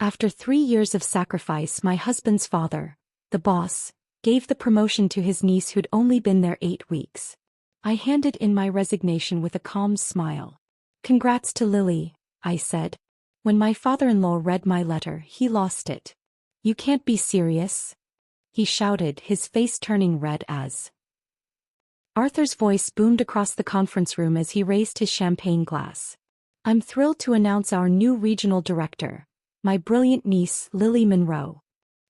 After 3 years of sacrifice, my husband's father, the boss, gave the promotion to his niece who'd only been there 8 weeks. I handed in my resignation with a calm smile. "Congrats to Lily," I said. When my father-in-law read my letter, he lost it. "You can't be serious," he shouted, his face turning red as Arthur's voice boomed across the conference room as he raised his champagne glass. "I'm thrilled to announce our new regional director, my brilliant niece, Lily Monroe."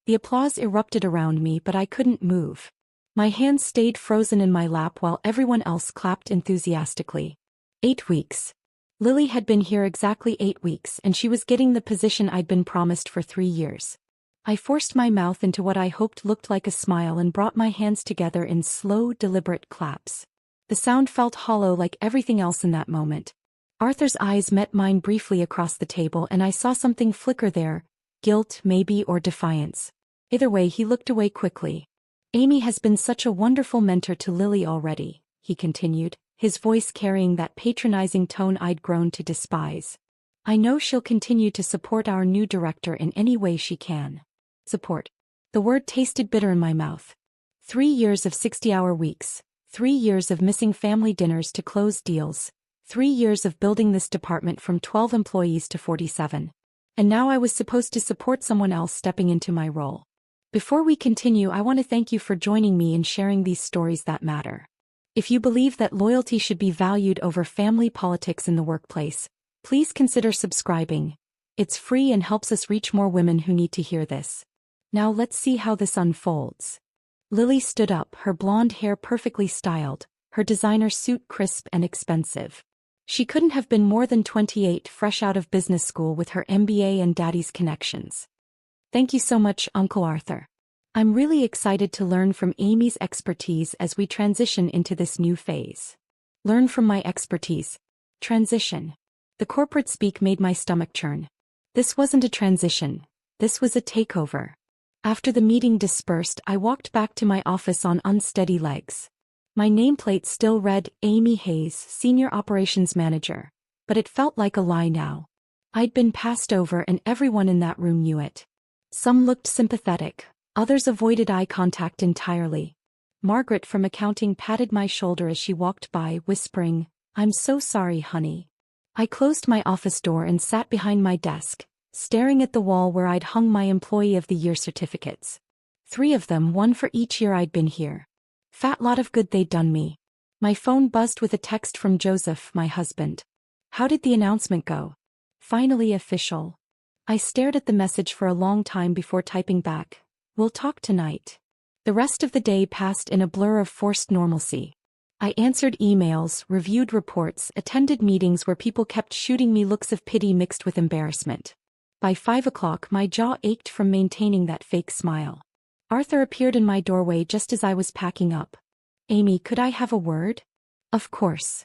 The applause erupted around me, but I couldn't move. My hands stayed frozen in my lap while everyone else clapped enthusiastically. 8 weeks. Lily had been here exactly 8 weeks, and she was getting the position I'd been promised for 3 years. I forced my mouth into what I hoped looked like a smile and brought my hands together in slow, deliberate claps. The sound felt hollow like everything else in that moment. Arthur's eyes met mine briefly across the table, and I saw something flicker there, guilt maybe, or defiance. Either way, he looked away quickly. "Amy has been such a wonderful mentor to Lily already," he continued, his voice carrying that patronizing tone I'd grown to despise. "I know she'll continue to support our new director in any way she can." Support. The word tasted bitter in my mouth. 3 years of 60-hour weeks, 3 years of missing family dinners to close deals, 3 years of building this department from 12 employees to 47. And now I was supposed to support someone else stepping into my role. Before we continue, I want to thank you for joining me in sharing these stories that matter. If you believe that loyalty should be valued over family politics in the workplace, please consider subscribing. It's free and helps us reach more women who need to hear this. Now let's see how this unfolds. Lily stood up, her blonde hair perfectly styled, her designer suit crisp and expensive. She couldn't have been more than 28, fresh out of business school with her MBA and daddy's connections. "Thank you so much, Uncle Arthur. I'm really excited to learn from Amy's expertise as we transition into this new phase." Learn from my expertise. Transition. The corporate speak made my stomach churn. This wasn't a transition. This was a takeover. After the meeting dispersed, I walked back to my office on unsteady legs. My nameplate still read Amy Hayes, Senior Operations Manager, but it felt like a lie now. I'd been passed over and everyone in that room knew it. Some looked sympathetic, others avoided eye contact entirely. Margaret from accounting patted my shoulder as she walked by, whispering, "I'm so sorry, honey." I closed my office door and sat behind my desk, staring at the wall where I'd hung my Employee of the Year certificates. 3 of them, one for each year I'd been here. Fat lot of good they'd done me. My phone buzzed with a text from Joseph, my husband. "How did the announcement go?" "Finally official." I stared at the message for a long time before typing back, "We'll talk tonight." The rest of the day passed in a blur of forced normalcy. I answered emails, reviewed reports, attended meetings where people kept shooting me looks of pity mixed with embarrassment. By 5 o'clock my jaw ached from maintaining that fake smile. Arthur appeared in my doorway just as I was packing up. "Amy, could I have a word?" "Of course."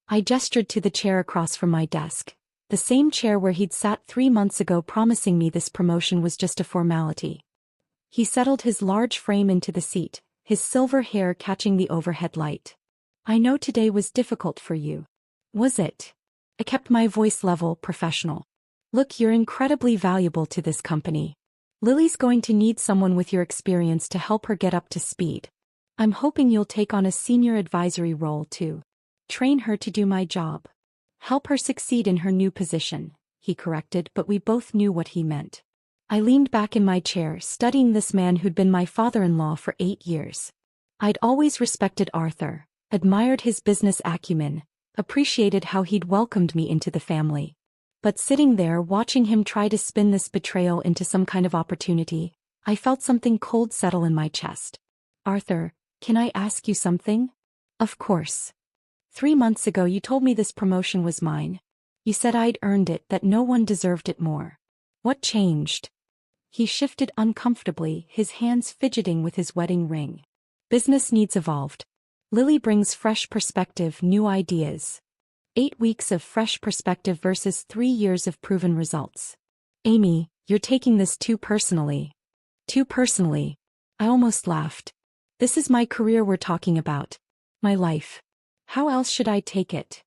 I gestured to the chair across from my desk, the same chair where he'd sat 3 months ago promising me this promotion was just a formality. He settled his large frame into the seat, his silver hair catching the overhead light. "I know today was difficult for you." "Was it?" I kept my voice level, professional. "Look, you're incredibly valuable to this company. Lily's going to need someone with your experience to help her get up to speed. I'm hoping you'll take on a senior advisory role too. Train her to do my job. Help her succeed in her new position," he corrected, but we both knew what he meant. I leaned back in my chair, studying this man who'd been my father-in-law for 8 years. I'd always respected Arthur, admired his business acumen, appreciated how he'd welcomed me into the family. But sitting there watching him try to spin this betrayal into some kind of opportunity, I felt something cold settle in my chest. "Arthur, can I ask you something?" "Of course. 3 months ago you told me this promotion was mine. You said I'd earned it, that no one deserved it more. What changed?" He shifted uncomfortably, his hands fidgeting with his wedding ring. "Business needs evolved. Lily brings fresh perspective, new ideas. 8 weeks of fresh perspective versus 3 years of proven results. Amy, you're taking this too personally." "Too personally?" I almost laughed. "This is my career we're talking about. My life. How else should I take it?"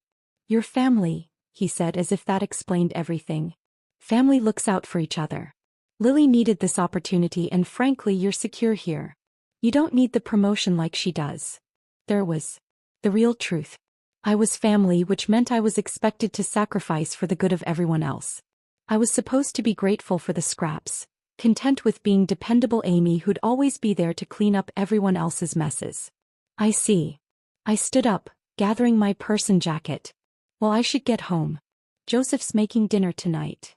"Your family," he said as if that explained everything. "Family looks out for each other." Lily needed this opportunity and frankly you're secure here. You don't need the promotion like she does. There was the real truth. I was family, which meant I was expected to sacrifice for the good of everyone else. I was supposed to be grateful for the scraps, content with being dependable Amy who'd always be there to clean up everyone else's messes. I see. I stood up, gathering my purse and jacket. Well, I should get home. Joseph's making dinner tonight.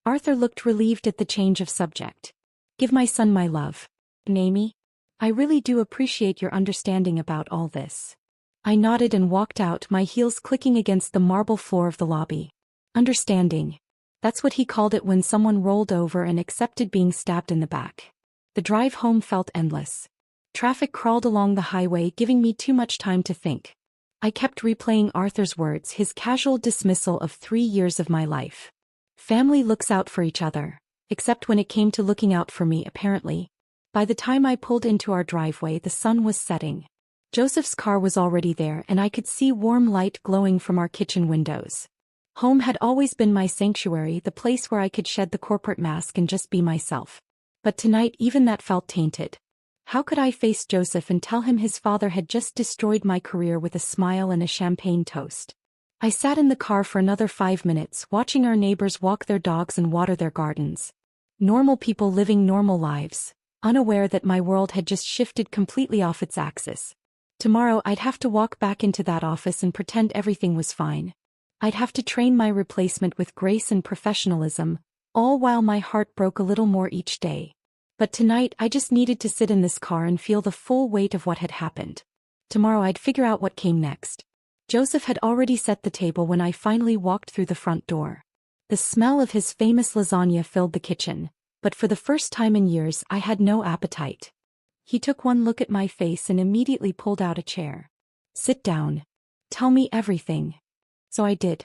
Arthur looked relieved at the change of subject. Give my son my love. And Amy? I really do appreciate your understanding about all this. I nodded and walked out, my heels clicking against the marble floor of the lobby. Understanding. That's what he called it when someone rolled over and accepted being stabbed in the back. The drive home felt endless. Traffic crawled along the highway, giving me too much time to think. I kept replaying Arthur's words, his casual dismissal of 3 years of my life. Family looks out for each other, except when it came to looking out for me, apparently. By the time I pulled into our driveway, the sun was setting. Joseph's car was already there, and I could see warm light glowing from our kitchen windows. Home had always been my sanctuary, the place where I could shed the corporate mask and just be myself. But tonight even that felt tainted. How could I face Joseph and tell him his father had just destroyed my career with a smile and a champagne toast? I sat in the car for another 5 minutes, watching our neighbors walk their dogs and water their gardens. Normal people living normal lives, unaware that my world had just shifted completely off its axis. Tomorrow I'd have to walk back into that office and pretend everything was fine. I'd have to train my replacement with grace and professionalism, all while my heart broke a little more each day. But tonight I just needed to sit in this car and feel the full weight of what had happened. Tomorrow I'd figure out what came next. Joseph had already set the table when I finally walked through the front door. The smell of his famous lasagna filled the kitchen, but for the first time in years I had no appetite. He took one look at my face and immediately pulled out a chair. Sit down. Tell me everything. So I did.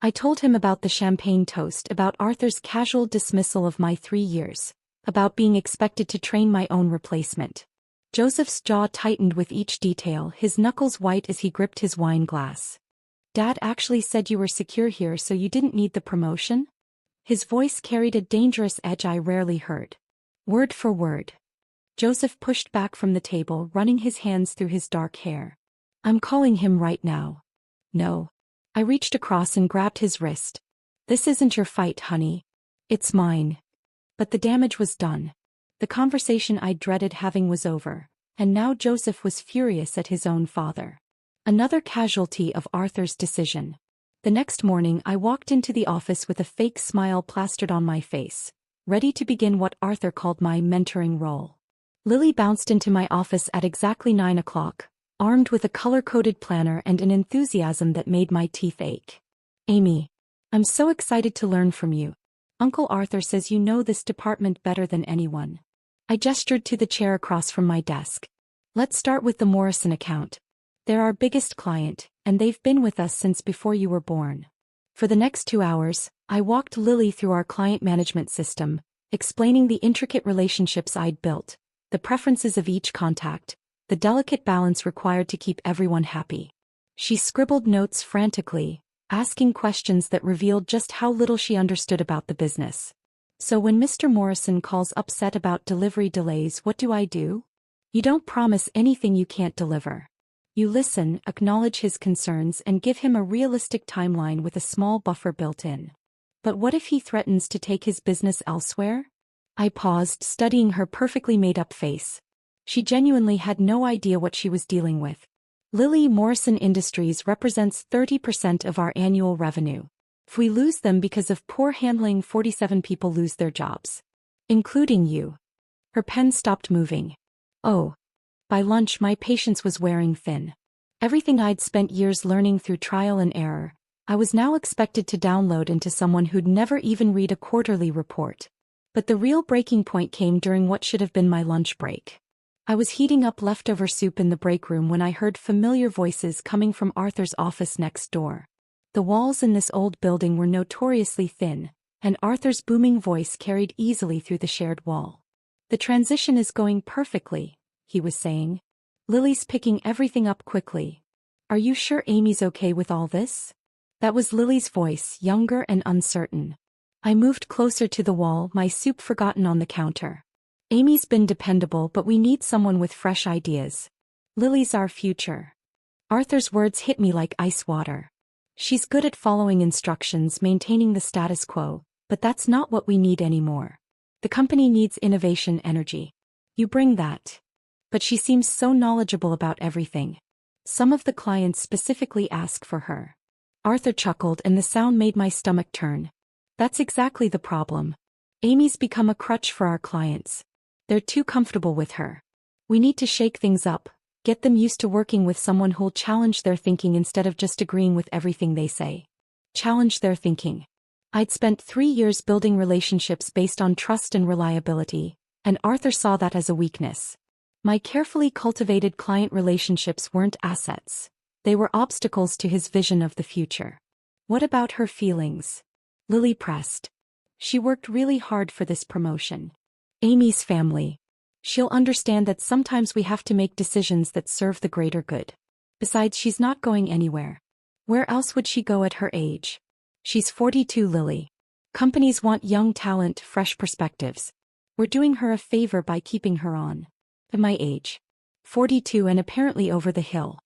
I told him about the champagne toast, about Arthur's casual dismissal of my 3 years, about being expected to train my own replacement. Joseph's jaw tightened with each detail, his knuckles white as he gripped his wine glass. Dad actually said you were secure here, so you didn't need the promotion? His voice carried a dangerous edge I rarely heard. Word for word. Joseph pushed back from the table, running his hands through his dark hair. I'm calling him right now. No. I reached across and grabbed his wrist. This isn't your fight, honey. It's mine. But the damage was done. The conversation I dreaded having was over, and now Joseph was furious at his own father. Another casualty of Arthur's decision. The next morning I walked into the office with a fake smile plastered on my face, ready to begin what Arthur called my mentoring role. Lily bounced into my office at exactly 9 o'clock, armed with a color-coded planner and an enthusiasm that made my teeth ache. Amy, I'm so excited to learn from you. Uncle Arthur says you know this department better than anyone. I gestured to the chair across from my desk. Let's start with the Morrison account. They're our biggest client, and they've been with us since before you were born. For the next 2 hours, I walked Lily through our client management system, explaining the intricate relationships I'd built, the preferences of each contact, the delicate balance required to keep everyone happy. She scribbled notes frantically, asking questions that revealed just how little she understood about the business. So when Mr. Morrison calls upset about delivery delays, what do? You don't promise anything you can't deliver. You listen, acknowledge his concerns, and give him a realistic timeline with a small buffer built in. But what if he threatens to take his business elsewhere? I paused, studying her perfectly made-up face. She genuinely had no idea what she was dealing with. Lily Morrison Industries represents 30% of our annual revenue. If we lose them because of poor handling, 47 people lose their jobs. Including you. Her pen stopped moving. Oh. By lunch my patience was wearing thin. Everything I'd spent years learning through trial and error, I was now expected to download into someone who'd never even read a quarterly report. But the real breaking point came during what should have been my lunch break. I was heating up leftover soup in the break room when I heard familiar voices coming from Arthur's office next door. The walls in this old building were notoriously thin, and Arthur's booming voice carried easily through the shared wall. The transition is going perfectly, he was saying. Lily's picking everything up quickly. Are you sure Amy's okay with all this? That was Lily's voice, younger and uncertain. I moved closer to the wall, my soup forgotten on the counter. Amy's been dependable, but we need someone with fresh ideas. Lily's our future. Arthur's words hit me like ice water. She's good at following instructions, maintaining the status quo, but that's not what we need anymore. The company needs innovation energy. You bring that. But she seems so knowledgeable about everything. Some of the clients specifically ask for her. Arthur chuckled and the sound made my stomach turn. That's exactly the problem. Amy's become a crutch for our clients. They're too comfortable with her. We need to shake things up, get them used to working with someone who'll challenge their thinking instead of just agreeing with everything they say. Challenge their thinking. I'd spent 3 years building relationships based on trust and reliability, and Arthur saw that as a weakness. My carefully cultivated client relationships weren't assets. They were obstacles to his vision of the future. What about her feelings? Lily pressed. She worked really hard for this promotion. Amy's family. She'll understand that sometimes we have to make decisions that serve the greater good. Besides, she's not going anywhere. Where else would she go at her age? She's 42, Lily. Companies want young talent, fresh perspectives. We're doing her a favor by keeping her on. At my age. 42 and apparently over the hill.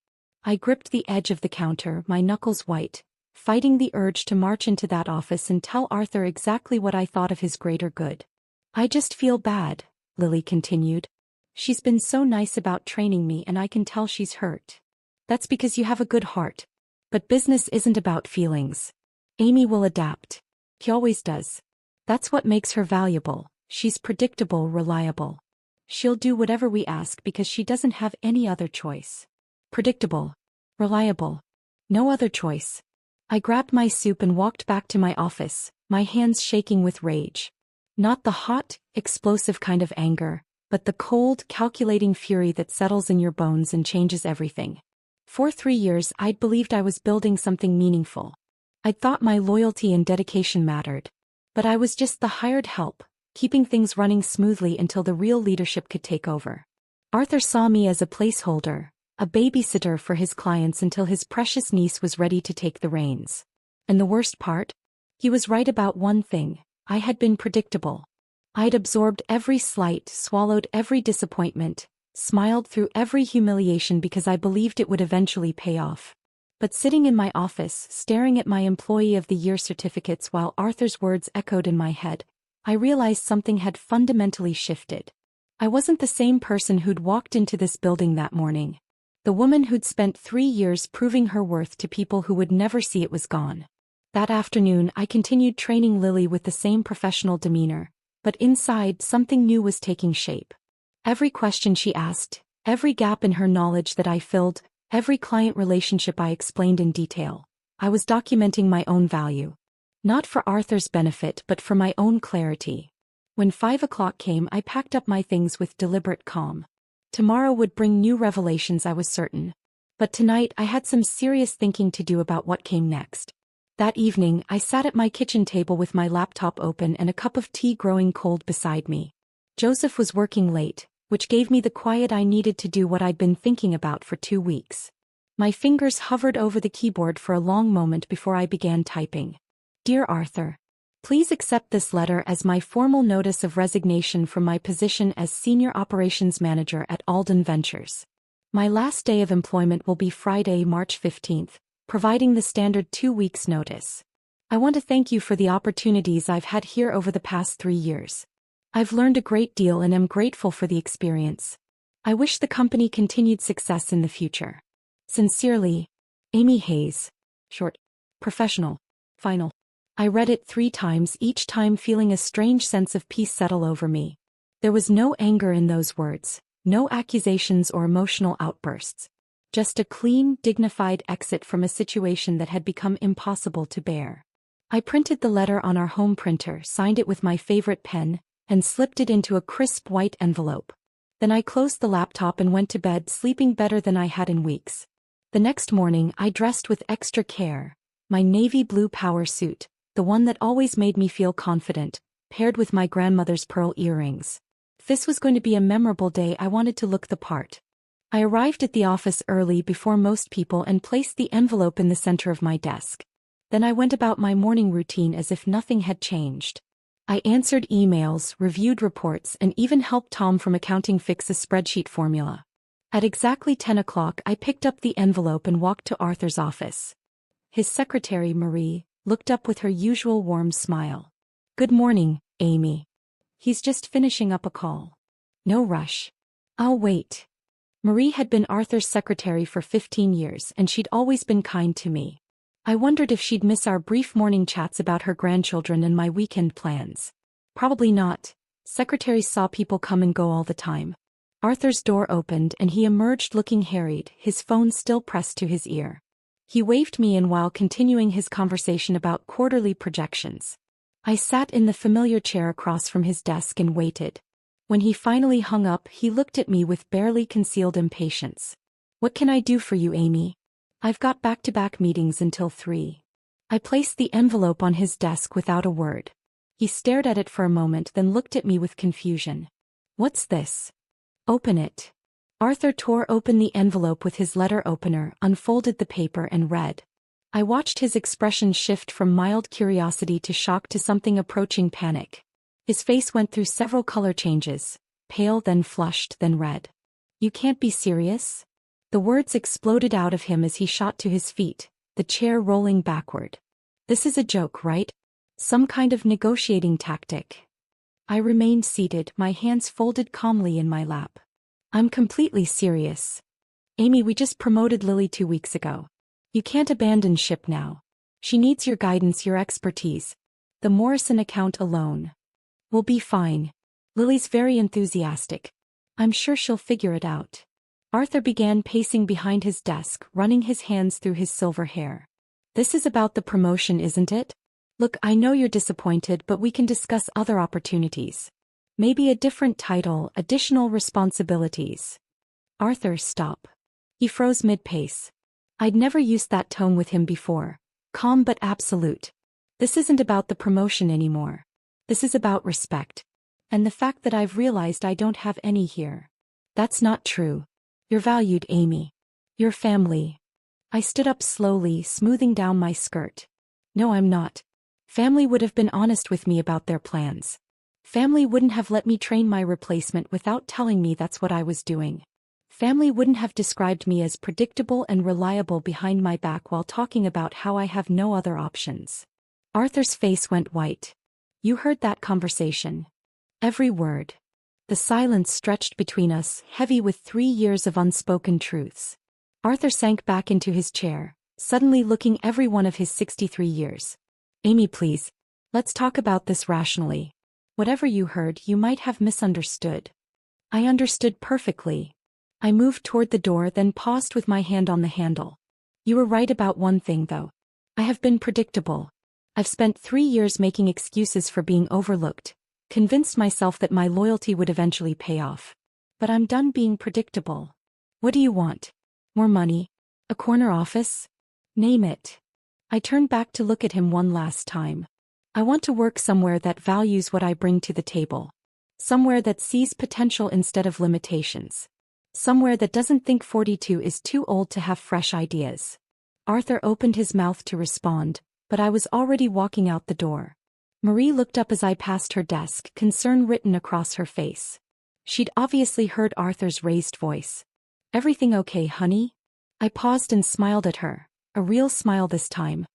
I gripped the edge of the counter, my knuckles white, fighting the urge to march into that office and tell Arthur exactly what I thought of his greater good. I just feel bad, Lily continued. She's been so nice about training me and I can tell she's hurt. That's because you have a good heart. But business isn't about feelings. Amy will adapt. He always does. That's what makes her valuable. She's predictable, reliable. She'll do whatever we ask because she doesn't have any other choice. Predictable. Reliable. No other choice. I grabbed my soup and walked back to my office, my hands shaking with rage. Not the hot, explosive kind of anger, but the cold, calculating fury that settles in your bones and changes everything. For 3 years I'd believed I was building something meaningful. I'd thought my loyalty and dedication mattered. But I was just the hired help, keeping things running smoothly until the real leadership could take over. Arthur saw me as a placeholder, a babysitter for his clients until his precious niece was ready to take the reins. And the worst part? He was right about one thing. I had been predictable. I'd absorbed every slight, swallowed every disappointment, smiled through every humiliation because I believed it would eventually pay off. But sitting in my office, staring at my Employee of the Year certificates while Arthur's words echoed in my head, I realized something had fundamentally shifted. I wasn't the same person who'd walked into this building that morning. The woman who'd spent 3 years proving her worth to people who would never see it was gone. That afternoon I continued training Lily with the same professional demeanor, but inside something new was taking shape. Every question she asked, every gap in her knowledge that I filled, every client relationship I explained in detail, I was documenting my own value. Not for Arthur's benefit but for my own clarity. When 5 o'clock came I packed up my things with deliberate calm. Tomorrow would bring new revelations, I was certain. But tonight I had some serious thinking to do about what came next. That evening I sat at my kitchen table with my laptop open and a cup of tea growing cold beside me. Joseph was working late, which gave me the quiet I needed to do what I'd been thinking about for 2 weeks. My fingers hovered over the keyboard for a long moment before I began typing. Dear Arthur, please accept this letter as my formal notice of resignation from my position as Senior Operations Manager at Alden Ventures. My last day of employment will be Friday, March 15th, providing the standard 2 weeks notice. I want to thank you for the opportunities I've had here over the past 3 years. I've learned a great deal and am grateful for the experience. I wish the company continued success in the future. Sincerely, Amy Hayes. Short. Professional. Final. I read it 3 times, each time feeling a strange sense of peace settle over me. There was no anger in those words, no accusations or emotional outbursts. Just a clean, dignified exit from a situation that had become impossible to bear. I printed the letter on our home printer, signed it with my favorite pen, and slipped it into a crisp white envelope. Then I closed the laptop and went to bed, sleeping better than I had in weeks. The next morning I dressed with extra care, my navy blue power suit, the one that always made me feel confident, paired with my grandmother's pearl earrings. If this was going to be a memorable day, I wanted to look the part. I arrived at the office early before most people and placed the envelope in the center of my desk. Then I went about my morning routine as if nothing had changed. I answered emails, reviewed reports, and even helped Tom from accounting fix a spreadsheet formula. At exactly 10 o'clock, I picked up the envelope and walked to Arthur's office. His secretary, Marie, looked up with her usual warm smile. "Good morning, Amy. He's just finishing up a call. No rush. I'll wait." Marie had been Arthur's secretary for 15 years, and she'd always been kind to me. I wondered if she'd miss our brief morning chats about her grandchildren and my weekend plans. Probably not. Secretaries saw people come and go all the time. Arthur's door opened and he emerged looking harried, his phone still pressed to his ear. He waved me in while continuing his conversation about quarterly projections. I sat in the familiar chair across from his desk and waited. When he finally hung up, he looked at me with barely concealed impatience. "What can I do for you, Amy? I've got back-to-back meetings until 3. I placed the envelope on his desk without a word. He stared at it for a moment, then looked at me with confusion. "What's this?" "Open it." Arthur tore open the envelope with his letter opener, unfolded the paper and read. I watched his expression shift from mild curiosity to shock to something approaching panic. His face went through several color changes, pale then flushed then red. "You can't be serious?" The words exploded out of him as he shot to his feet, the chair rolling backward. "This is a joke, right? Some kind of negotiating tactic." I remained seated, my hands folded calmly in my lap. "I'm completely serious. Amy, we just promoted Lily 2 weeks ago. You can't abandon ship now. She needs your guidance, your expertise. The Morrison account alone. We'll be fine. Lily's very enthusiastic. I'm sure she'll figure it out." Arthur began pacing behind his desk, running his hands through his silver hair. "This is about the promotion, isn't it? Look, I know you're disappointed, but we can discuss other opportunities. Maybe a different title, additional responsibilities." "Arthur, stop." He froze mid-pace. I'd never used that tone with him before. Calm but absolute. "This isn't about the promotion anymore. This is about respect. And the fact that I've realized I don't have any here." "That's not true. You're valued, Amy. Your family." I stood up slowly, smoothing down my skirt. "No, I'm not. Family would have been honest with me about their plans. Family wouldn't have let me train my replacement without telling me that's what I was doing. Family wouldn't have described me as predictable and reliable behind my back while talking about how I have no other options." Arthur's face went white. "You heard that conversation. Every word." The silence stretched between us, heavy with 3 years of unspoken truths. Arthur sank back into his chair, suddenly looking every one of his 63 years. "Amy, please. Let's talk about this rationally. Whatever you heard, you might have misunderstood." I understood perfectly. I moved toward the door, then paused with my hand on the handle. "You were right about one thing, though. I have been predictable. I've spent 3 years making excuses for being overlooked, convinced myself that my loyalty would eventually pay off. But I'm done being predictable. What do you want? More money? A corner office? Name it." I turned back to look at him one last time. "I want to work somewhere that values what I bring to the table. Somewhere that sees potential instead of limitations. Somewhere that doesn't think 42 is too old to have fresh ideas." Arthur opened his mouth to respond, but I was already walking out the door. Marie looked up as I passed her desk, concern written across her face. She'd obviously heard Arthur's raised voice. "Everything okay, honey?" I paused and smiled at her, a real smile this time.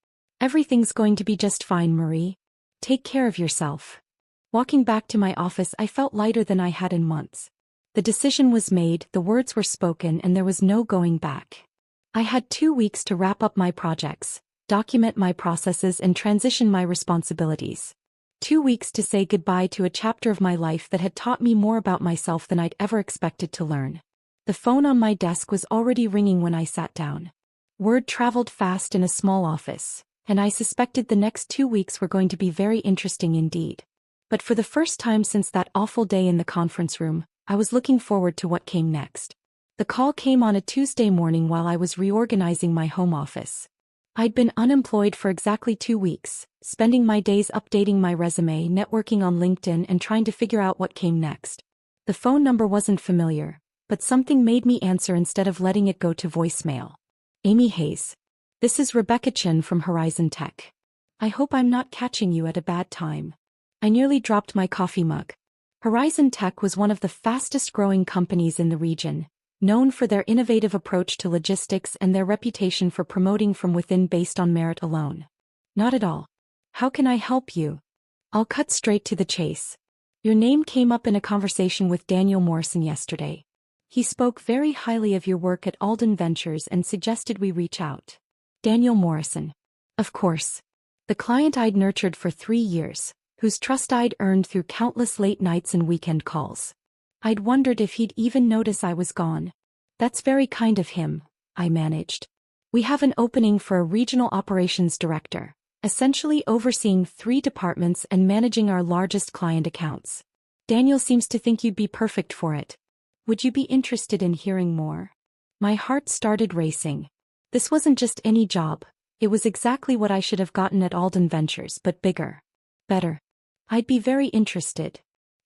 "Everything's going to be just fine, Marie. Take care of yourself." Walking back to my office, I felt lighter than I had in months. The decision was made, the words were spoken, and there was no going back. I had 2 weeks to wrap up my projects, document my processes, and transition my responsibilities. 2 weeks to say goodbye to a chapter of my life that had taught me more about myself than I'd ever expected to learn. The phone on my desk was already ringing when I sat down. Word traveled fast in a small office, and I suspected the next 2 weeks were going to be very interesting indeed. But for the first time since that awful day in the conference room, I was looking forward to what came next. The call came on a Tuesday morning while I was reorganizing my home office. I'd been unemployed for exactly 2 weeks, spending my days updating my resume, networking on LinkedIn, and trying to figure out what came next. The phone number wasn't familiar, but something made me answer instead of letting it go to voicemail. "Amy Hayes. This is Rebecca Chin from Horizon Tech. I hope I'm not catching you at a bad time. I nearly dropped my coffee mug. Horizon Tech was one of the fastest-growing companies in the region, known for their innovative approach to logistics and their reputation for promoting from within based on merit alone. Not at all. How can I help you? I'll cut straight to the chase. Your name came up in a conversation with Daniel Morrison yesterday. He spoke very highly of your work at Alden Ventures and suggested we reach out. Daniel Morrison. Of course. The client I'd nurtured for 3 years, whose trust I'd earned through countless late nights and weekend calls. I'd wondered if he'd even notice I was gone. That's very kind of him, I managed. We have an opening for a regional operations director, essentially overseeing 3 departments and managing our largest client accounts. Daniel seems to think you'd be perfect for it. Would you be interested in hearing more? My heart started racing. This wasn't just any job, it was exactly what I should have gotten at Alden Ventures, but bigger. Better. I'd be very interested.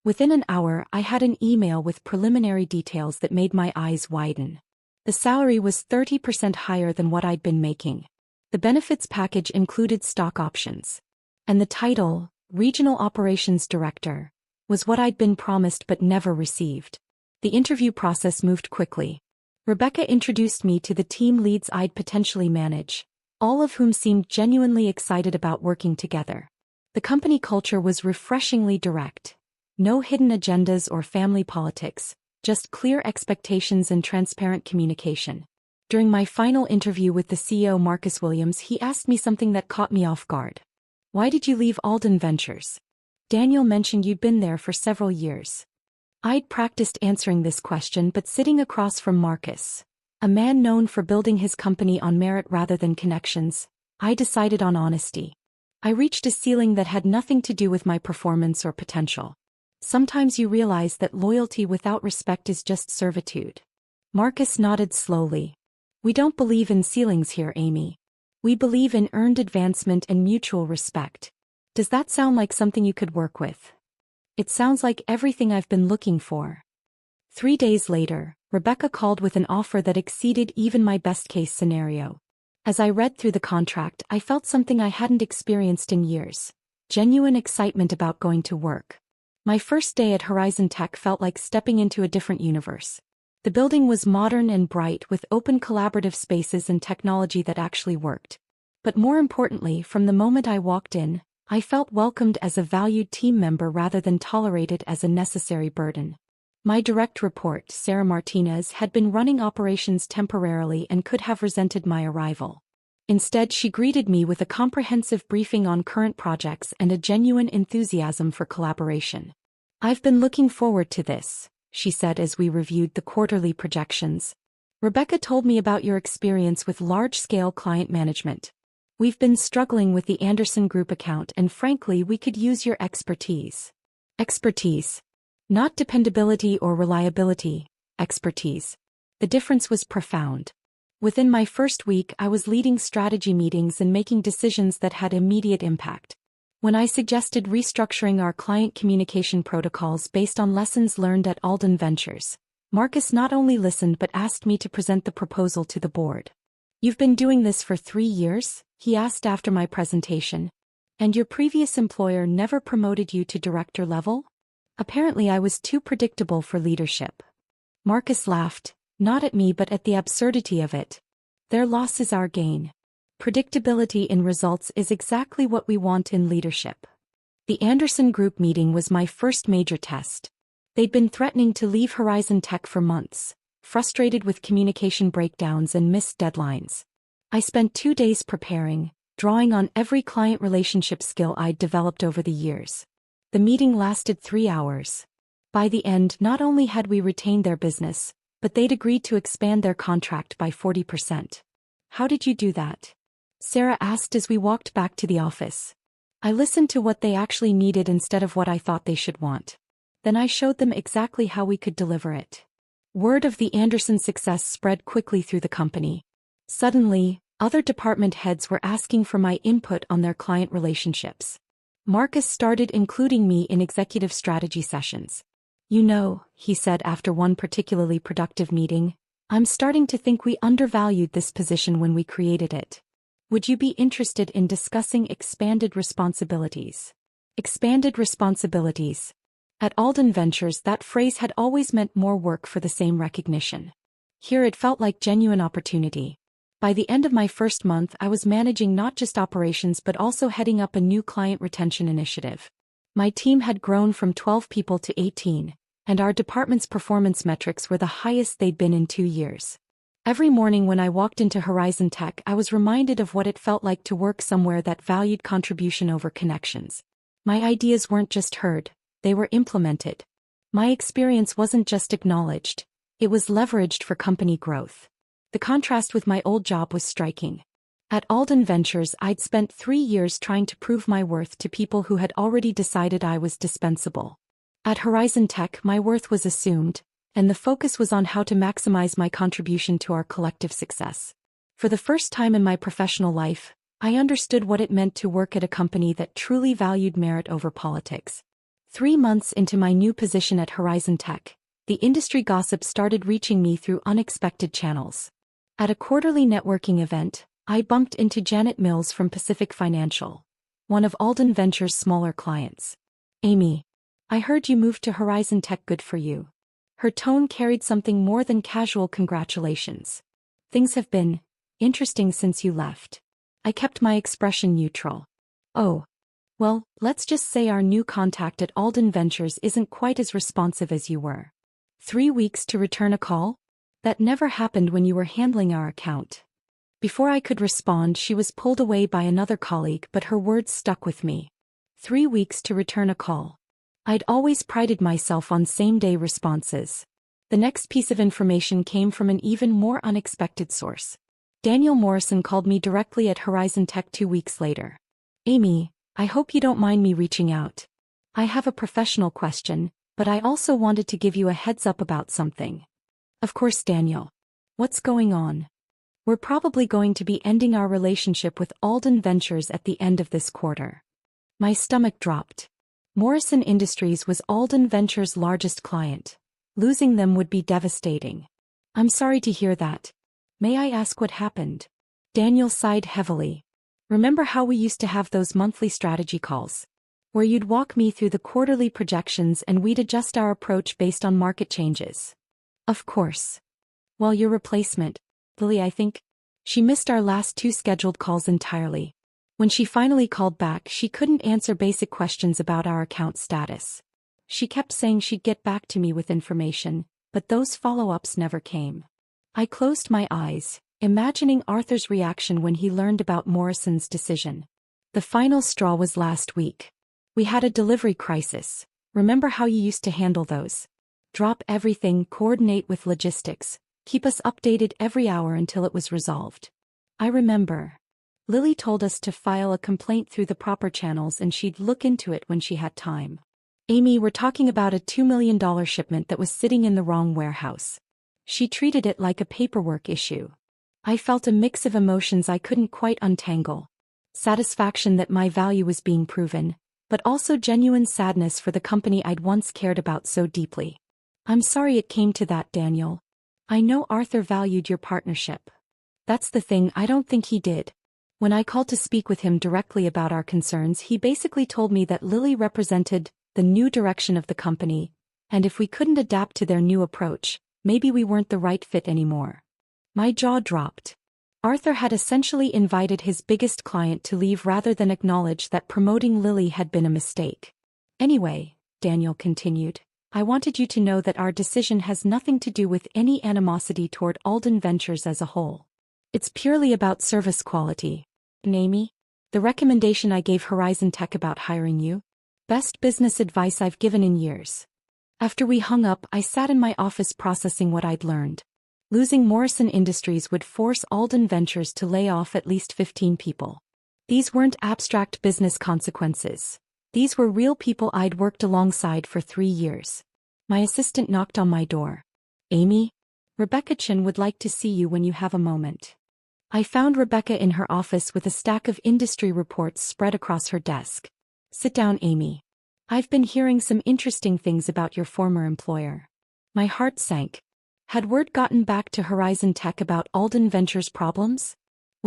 Within an hour, I had an email with preliminary details that made my eyes widen. The salary was 30% higher than what I'd been making. The benefits package included stock options. And the title, Regional Operations Director, was what I'd been promised but never received. The interview process moved quickly. Rebecca introduced me to the team leads I'd potentially manage, all of whom seemed genuinely excited about working together. The company culture was refreshingly direct. No hidden agendas or family politics, just clear expectations and transparent communication. During my final interview with the CEO Marcus Williams, he asked me something that caught me off guard. Why did you leave Alden Ventures? Daniel mentioned you'd been there for several years. I'd practiced answering this question, but sitting across from Marcus, a man known for building his company on merit rather than connections, I decided on honesty. I reached a ceiling that had nothing to do with my performance or potential. Sometimes you realize that loyalty without respect is just servitude. Marcus nodded slowly. We don't believe in ceilings here, Amy. We believe in earned advancement and mutual respect. Does that sound like something you could work with? It sounds like everything I've been looking for. 3 days later, Rebecca called with an offer that exceeded even my best-case scenario. As I read through the contract, I felt something I hadn't experienced in years. Genuine excitement about going to work. My first day at Horizon Tech felt like stepping into a different universe. The building was modern and bright with open collaborative spaces and technology that actually worked. But more importantly, from the moment I walked in, I felt welcomed as a valued team member rather than tolerated as a necessary burden. My direct report, Sarah Martinez, had been running operations temporarily and could have resented my arrival. Instead, she greeted me with a comprehensive briefing on current projects and a genuine enthusiasm for collaboration. I've been looking forward to this, she said as we reviewed the quarterly projections. Rebecca told me about your experience with large-scale client management. We've been struggling with the Anderson Group account and frankly we could use your expertise. Expertise. Not dependability or reliability, expertise. The difference was profound. Within my first week I was leading strategy meetings and making decisions that had immediate impact. When I suggested restructuring our client communication protocols based on lessons learned at Alden Ventures, Marcus not only listened but asked me to present the proposal to the board. You've been doing this for 3 years? He asked after my presentation. And your previous employer never promoted you to director level? Apparently I was too predictable for leadership. Marcus laughed, not at me but at the absurdity of it. Their loss is our gain. Predictability in results is exactly what we want in leadership. The Anderson Group meeting was my first major test. They'd been threatening to leave Horizon Tech for months, frustrated with communication breakdowns and missed deadlines. I spent 2 days preparing, drawing on every client relationship skill I'd developed over the years. The meeting lasted 3 hours. By the end, not only had we retained their business, but they'd agreed to expand their contract by 40%. How did you do that? Sarah asked as we walked back to the office. I listened to what they actually needed instead of what I thought they should want. Then I showed them exactly how we could deliver it. Word of the Anderson success spread quickly through the company. Suddenly, other department heads were asking for my input on their client relationships. Marcus started including me in executive strategy sessions. You know, he said after one particularly productive meeting, I'm starting to think we undervalued this position when we created it. Would you be interested in discussing expanded responsibilities? Expanded responsibilities. At Alden Ventures, that phrase had always meant more work for the same recognition. Here it felt like genuine opportunity. By the end of my first month, I was managing not just operations but also heading up a new client retention initiative. My team had grown from 12 people to 18, and our department's performance metrics were the highest they'd been in 2 years. Every morning when I walked into Horizon Tech, I was reminded of what it felt like to work somewhere that valued contribution over connections. My ideas weren't just heard, they were implemented. My experience wasn't just acknowledged, it was leveraged for company growth. The contrast with my old job was striking. At Alden Ventures, I'd spent 3 years trying to prove my worth to people who had already decided I was dispensable. At Horizon Tech, my worth was assumed, and the focus was on how to maximize my contribution to our collective success. For the first time in my professional life, I understood what it meant to work at a company that truly valued merit over politics. 3 months into my new position at Horizon Tech, the industry gossip started reaching me through unexpected channels. At a quarterly networking event, I bumped into Janet Mills from Pacific Financial, one of Alden Ventures' smaller clients. "Amy, I heard you moved to Horizon Tech. Good for you." Her tone carried something more than casual congratulations. "Things have been interesting since you left." I kept my expression neutral. "Oh. Well, let's just say our new contact at Alden Ventures isn't quite as responsive as you were." 3 weeks to return a call? That never happened when you were handling our account. Before I could respond, she was pulled away by another colleague, but her words stuck with me. 3 weeks to return a call. I'd always prided myself on same-day responses. The next piece of information came from an even more unexpected source. Daniel Morrison called me directly at Horizon Tech 2 weeks later. "Amy, I hope you don't mind me reaching out. I have a professional question, but I also wanted to give you a heads up about something." "Of course, Daniel. What's going on?" "We're probably going to be ending our relationship with Alden Ventures at the end of this quarter." My stomach dropped. Morrison Industries was Alden Ventures' largest client. Losing them would be devastating. "I'm sorry to hear that. May I ask what happened?" Daniel sighed heavily. "Remember how we used to have those monthly strategy calls, where you'd walk me through the quarterly projections and we'd adjust our approach based on market changes?" "Of course. Well, your replacement, Lily, I think, she missed our last 2 scheduled calls entirely. When she finally called back, she couldn't answer basic questions about our account status. She kept saying she'd get back to me with information, but those follow-ups never came." I closed my eyes, imagining Arthur's reaction when he learned about Morrison's decision. The final straw was last week. "We had a delivery crisis. Remember how you used to handle those? Drop everything, coordinate with logistics, keep us updated every hour until it was resolved." "I remember. Lily told us to file a complaint through the proper channels and she'd look into it when she had time." "Amy, we're talking about a $2 million shipment that was sitting in the wrong warehouse. She treated it like a paperwork issue." I felt a mix of emotions I couldn't quite untangle. Satisfaction that my value was being proven, but also genuine sadness for the company I'd once cared about so deeply. "I'm sorry it came to that, Daniel. I know Arthur valued your partnership." "That's the thing, I don't think he did. When I called to speak with him directly about our concerns, he basically told me that Lily represented the new direction of the company, and if we couldn't adapt to their new approach, maybe we weren't the right fit anymore." My jaw dropped. Arthur had essentially invited his biggest client to leave rather than acknowledge that promoting Lily had been a mistake. "Anyway," Daniel continued, "I wanted you to know that our decision has nothing to do with any animosity toward Alden Ventures as a whole. It's purely about service quality. Amy, the recommendation I gave Horizon Tech about hiring you? Best business advice I've given in years." After we hung up, I sat in my office processing what I'd learned. Losing Morrison Industries would force Alden Ventures to lay off at least 15 people. These weren't abstract business consequences. These were real people I'd worked alongside for 3 years. My assistant knocked on my door. "Amy, Rebecca Chin would like to see you when you have a moment." I found Rebecca in her office with a stack of industry reports spread across her desk. "Sit down, Amy. I've been hearing some interesting things about your former employer." My heart sank. Had word gotten back to Horizon Tech about Alden Ventures' problems?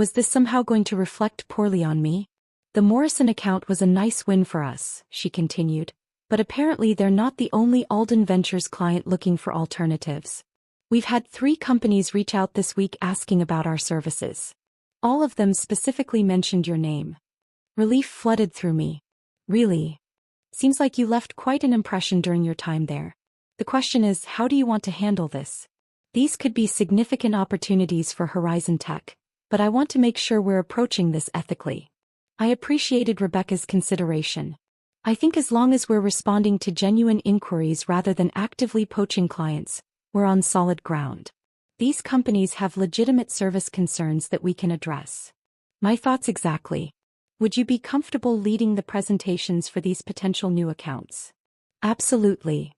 Was this somehow going to reflect poorly on me? The Morrison account was a nice win for us, she continued, but apparently they're not the only Alden Ventures client looking for alternatives. We've had 3 companies reach out this week asking about our services. All of them specifically mentioned your name. Relief flooded through me. Really? Seems like you left quite an impression during your time there. The question is, how do you want to handle this? These could be significant opportunities for Horizon Tech, but I want to make sure we're approaching this ethically. I appreciated Rebecca's consideration. I think as long as we're responding to genuine inquiries rather than actively poaching clients, we're on solid ground. These companies have legitimate service concerns that we can address. My thoughts exactly. Would you be comfortable leading the presentations for these potential new accounts? Absolutely.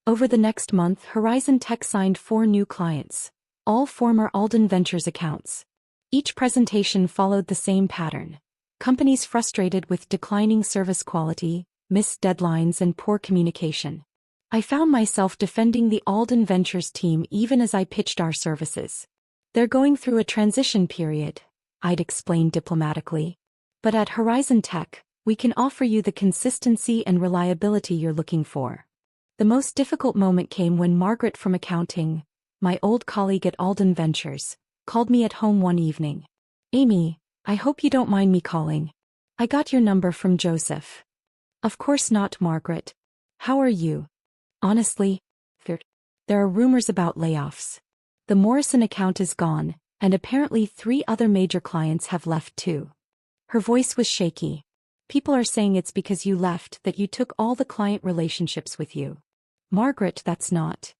Over the next month, Horizon Tech signed 4 new clients, all former Alden Ventures accounts. Each presentation followed the same pattern. Companies frustrated with declining service quality, missed deadlines, and poor communication. I found myself defending the Alden Ventures team even as I pitched our services. They're going through a transition period, I'd explained diplomatically. But at Horizon Tech, we can offer you the consistency and reliability you're looking for. The most difficult moment came when Margaret from accounting, my old colleague at Alden Ventures, called me at home one evening. Amy, I hope you don't mind me calling. I got your number from Joseph. Of course not, Margaret. How are you? Honestly, there are rumors about layoffs. The Morrison account is gone, and apparently 3 other major clients have left too. Her voice was shaky. People are saying it's because you left that you took all the client relationships with you. Margaret, that's not.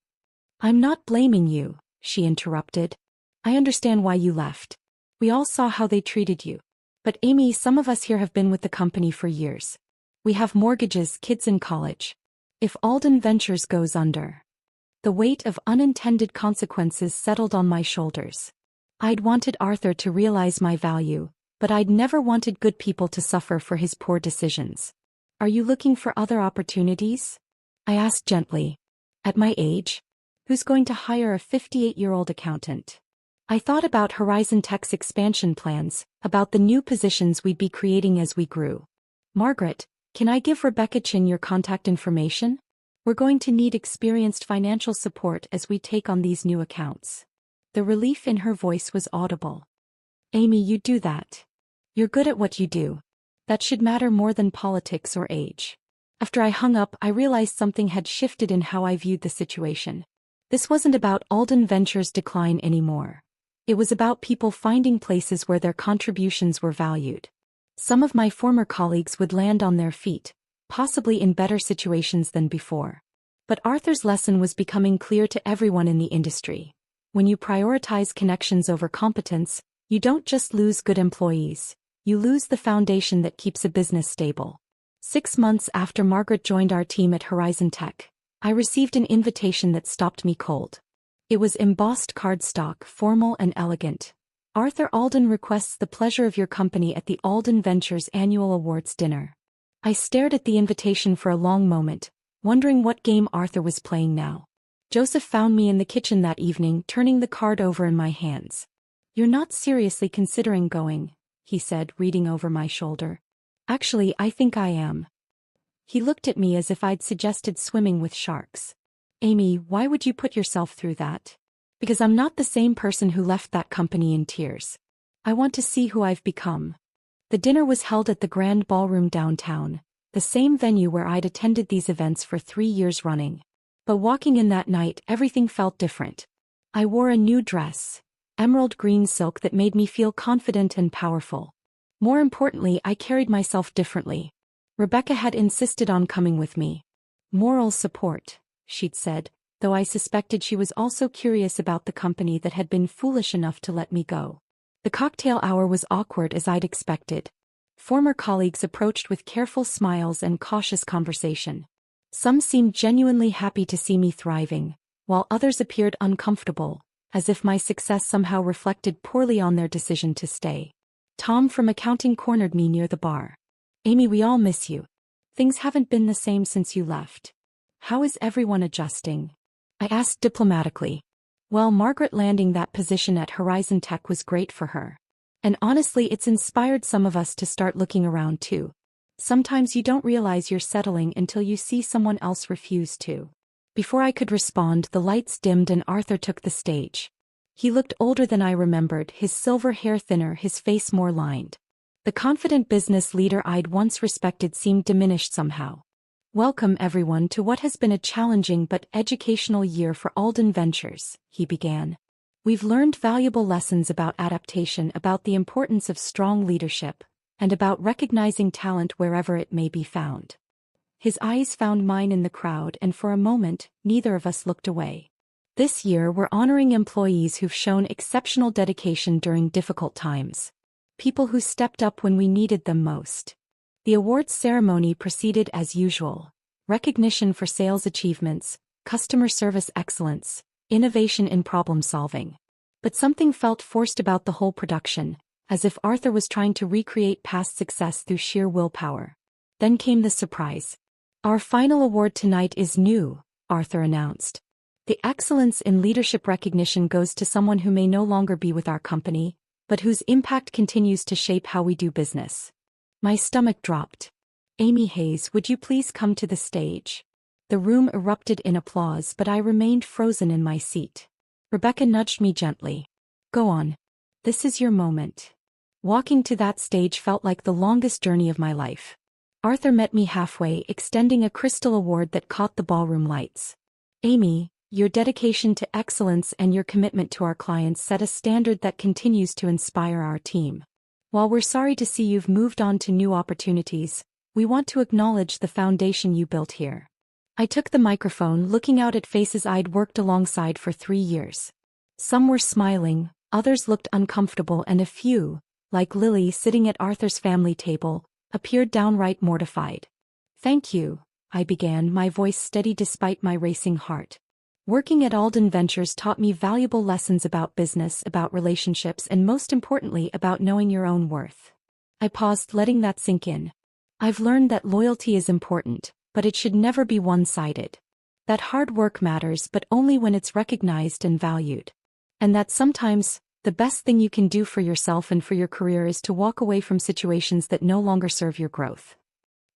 I'm not blaming you, she interrupted. I understand why you left. We all saw how they treated you. But Amy, some of us here have been with the company for years. We have mortgages, kids in college. If Alden Ventures goes under, the weight of unintended consequences settled on my shoulders. I'd wanted Arthur to realize my value, but I'd never wanted good people to suffer for his poor decisions. Are you looking for other opportunities? I asked gently. At my age? Who's going to hire a 58-year-old accountant? I thought about Horizon Tech's expansion plans, about the new positions we'd be creating as we grew. Margaret, can I give Rebecca Chin your contact information? We're going to need experienced financial support as we take on these new accounts. The relief in her voice was audible. Amy, you do that. You're good at what you do. That should matter more than politics or age. After I hung up, I realized something had shifted in how I viewed the situation. This wasn't about Alden Ventures' decline anymore. It was about people finding places where their contributions were valued. Some of my former colleagues would land on their feet, possibly in better situations than before. But Arthur's lesson was becoming clear to everyone in the industry. When you prioritize connections over competence, you don't just lose good employees, you lose the foundation that keeps a business stable. 6 months after Margaret joined our team at Horizon Tech, I received an invitation that stopped me cold. It was embossed cardstock, formal and elegant. Arthur Alden requests the pleasure of your company at the Alden Ventures annual awards dinner. I stared at the invitation for a long moment, wondering what game Arthur was playing now. Joseph found me in the kitchen that evening, turning the card over in my hands. You're not seriously considering going, he said, reading over my shoulder. Actually, I think I am. He looked at me as if I'd suggested swimming with sharks. Amy, why would you put yourself through that? Because I'm not the same person who left that company in tears. I want to see who I've become. The dinner was held at the Grand Ballroom downtown, the same venue where I'd attended these events for 3 years running. But walking in that night, everything felt different. I wore a new dress, emerald green silk that made me feel confident and powerful. More importantly, I carried myself differently. Rebecca had insisted on coming with me. Moral support, she'd said, though I suspected she was also curious about the company that had been foolish enough to let me go. The cocktail hour was awkward as I'd expected. Former colleagues approached with careful smiles and cautious conversation. Some seemed genuinely happy to see me thriving, while others appeared uncomfortable, as if my success somehow reflected poorly on their decision to stay. Tom from accounting cornered me near the bar. Amy, we all miss you. Things haven't been the same since you left. How is everyone adjusting? I asked diplomatically. Well, Margaret landing that position at Horizon Tech was great for her. And honestly, it's inspired some of us to start looking around too. Sometimes you don't realize you're settling until you see someone else refuse to. Before I could respond, the lights dimmed and Arthur took the stage. He looked older than I remembered, his silver hair thinner, his face more lined. The confident business leader I'd once respected seemed diminished somehow. "Welcome everyone to what has been a challenging but educational year for Alden Ventures," he began. "We've learned valuable lessons about adaptation, about the importance of strong leadership, and about recognizing talent wherever it may be found." His eyes found mine in the crowd, and for a moment, neither of us looked away. "This year we're honoring employees who've shown exceptional dedication during difficult times. People who stepped up when we needed them most." The awards ceremony proceeded as usual. Recognition for sales achievements, customer service excellence, innovation in problem solving. But something felt forced about the whole production, as if Arthur was trying to recreate past success through sheer willpower. Then came the surprise. "Our final award tonight is new," Arthur announced. "The Excellence in Leadership recognition goes to someone who may no longer be with our company, but whose impact continues to shape how we do business." My stomach dropped. "Amy Hayes, would you please come to the stage?" The room erupted in applause, but I remained frozen in my seat. Rebecca nudged me gently. "Go on. This is your moment." Walking to that stage felt like the longest journey of my life. Arthur met me halfway, extending a crystal award that caught the ballroom lights. "Amy, your dedication to excellence and your commitment to our clients set a standard that continues to inspire our team. While we're sorry to see you've moved on to new opportunities, we want to acknowledge the foundation you built here." I took the microphone, looking out at faces I'd worked alongside for 3 years. Some were smiling, others looked uncomfortable, and a few, like Lily sitting at Arthur's family table, appeared downright mortified. "Thank you," I began, my voice steady despite my racing heart. "Working at Alden Ventures taught me valuable lessons about business, about relationships, and most importantly about knowing your own worth." I paused, letting that sink in. "I've learned that loyalty is important, but it should never be one-sided. That hard work matters, but only when it's recognized and valued. And that sometimes, the best thing you can do for yourself and for your career is to walk away from situations that no longer serve your growth."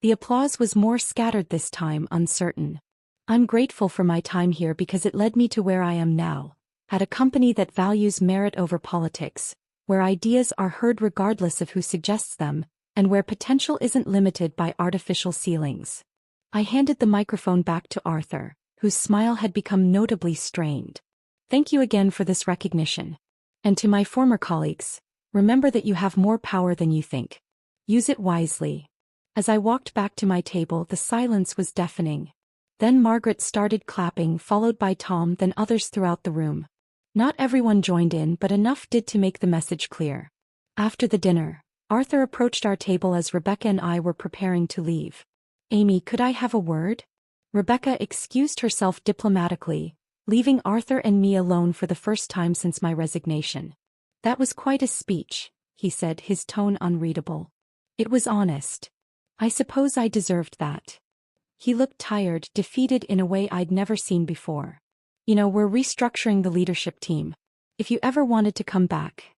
The applause was more scattered this time, uncertain. "I'm grateful for my time here because it led me to where I am now, at a company that values merit over politics, where ideas are heard regardless of who suggests them, and where potential isn't limited by artificial ceilings." I handed the microphone back to Arthur, whose smile had become notably strained. "Thank you again for this recognition. And to my former colleagues, remember that you have more power than you think. Use it wisely." As I walked back to my table, the silence was deafening. Then Margaret started clapping, followed by Tom, then others throughout the room. Not everyone joined in, but enough did to make the message clear. After the dinner, Arthur approached our table as Rebecca and I were preparing to leave. "Amy, could I have a word?" Rebecca excused herself diplomatically, leaving Arthur and me alone for the first time since my resignation. "That was quite a speech," he said, his tone unreadable. "It was honest. I suppose I deserved that." He looked tired, defeated in a way I'd never seen before. "You know, we're restructuring the leadership team. If you ever wanted to come back."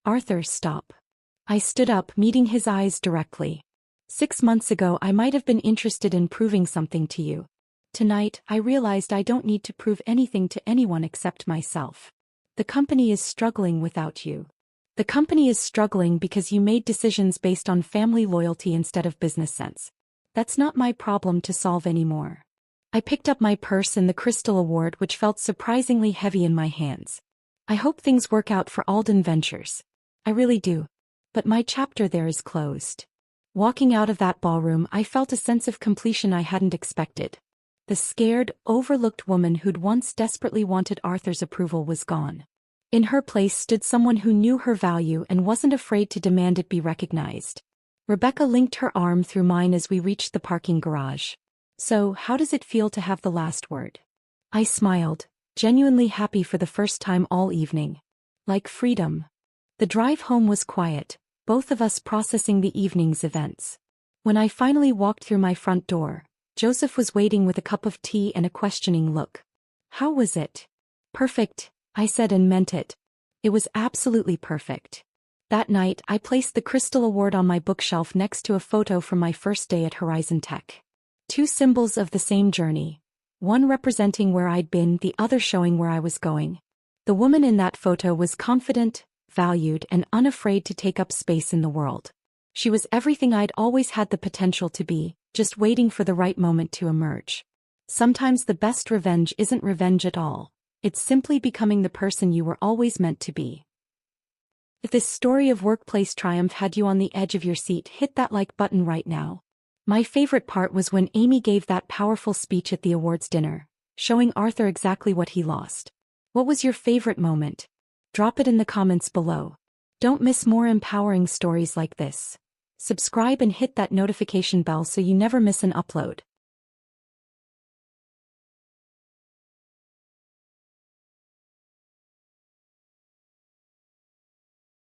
"Arthur, stop." I stood up, meeting his eyes directly. 6 months ago I might have been interested in proving something to you. Tonight, I realized I don't need to prove anything to anyone except myself. The company is struggling without you. The company is struggling because you made decisions based on family loyalty instead of business sense. That's not my problem to solve anymore." I picked up my purse and the Crystal Award, which felt surprisingly heavy in my hands. "I hope things work out for Alden Ventures. I really do. But my chapter there is closed." Walking out of that ballroom, I felt a sense of completion I hadn't expected. The scared, overlooked woman who'd once desperately wanted Arthur's approval was gone. In her place stood someone who knew her value and wasn't afraid to demand it be recognized. Rebecca linked her arm through mine as we reached the parking garage. "So, how does it feel to have the last word?" I smiled, genuinely happy for the first time all evening. "Like freedom." The drive home was quiet, both of us processing the evening's events. When I finally walked through my front door, Joseph was waiting with a cup of tea and a questioning look. "How was it?" "Perfect," I said and meant it. It was absolutely perfect. That night, I placed the Crystal Award on my bookshelf next to a photo from my first day at Horizon Tech. Two symbols of the same journey. One representing where I'd been, the other showing where I was going. The woman in that photo was confident, valued, and unafraid to take up space in the world. She was everything I'd always had the potential to be, just waiting for the right moment to emerge. Sometimes the best revenge isn't revenge at all. It's simply becoming the person you were always meant to be. If this story of workplace triumph had you on the edge of your seat, hit that like button right now. My favorite part was when Amy gave that powerful speech at the awards dinner, showing Arthur exactly what he lost. What was your favorite moment? Drop it in the comments below. Don't miss more empowering stories like this. Subscribe and hit that notification bell so you never miss an upload.